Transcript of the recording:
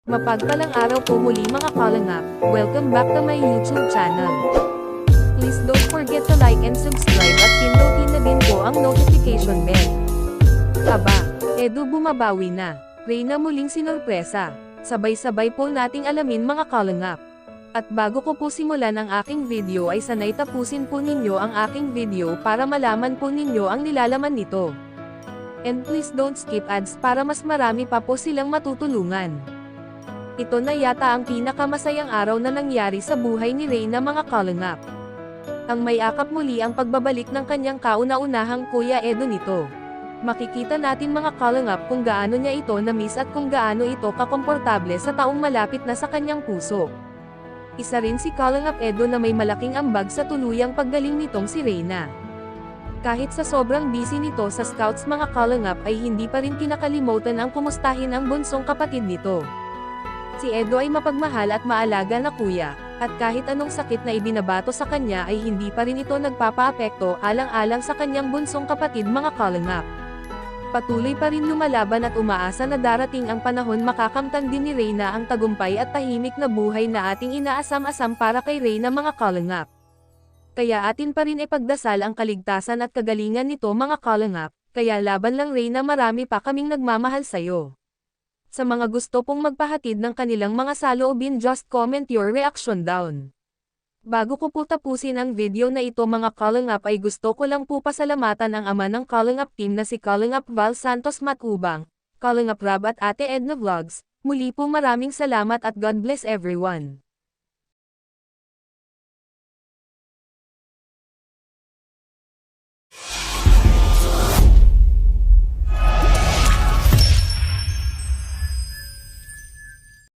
Mapagpalang araw po muli mga kalangap, welcome back to my YouTube channel. Please don't forget to like and subscribe at pindutin na din po ang notification bell. Aba, Edu bumabawi na, Reyna muling sinurpresa. Sabay-sabay po nating alamin mga kalangap. At bago ko po simulan ang aking video ay sanay tapusin po ninyo ang aking video para malaman po ninyo ang nilalaman nito. And please don't skip ads para mas marami pa po silang matutulungan. Ito na yata ang pinakamasayang araw na nangyari sa buhay ni Reyna mga kalangap. Ang may akap muli ang pagbabalik ng kanyang kauna-unahang Kuya Edo nito. Makikita natin mga kalangap kung gaano niya ito na-miss at kung gaano ito kakomportable sa taong malapit na sa kanyang puso. Isa rin si Kalangap Edo na may malaking ambag sa tuluyang paggaling nitong si Reyna. Kahit sa sobrang busy nito sa scouts mga kalangap ay hindi pa rin kinakalimutan ang kumustahin ang bunsong kapatid nito. Si Edo ay mapagmahal at maalaga na kuya, at kahit anong sakit na ibinabato sa kanya ay hindi pa rin ito nagpapaapekto alang-alang sa kanyang bunsong kapatid mga kalangap. Patuloy pa rin lumalaban at umaasa na darating ang panahon makakamtan din ni Reyna ang tagumpay at tahimik na buhay na ating inaasam-asam para kay Reyna mga kalangap. Kaya atin pa rin ipagdasal ang kaligtasan at kagalingan nito mga kalangap, kaya laban lang Reyna, marami pa kaming nagmamahal sayo. Sa mga gusto pong magpahatid ng kanilang mga saloobin, just comment your reaction down. Bago ko po tapusin ang video na ito mga kalangap ay gusto ko lang po pasalamatan ang ama ng kalangap team na si Kalangap Val Santos Matubang, Kalangap Rab at Ate Edna Vlogs. Muli po maraming salamat at God bless everyone.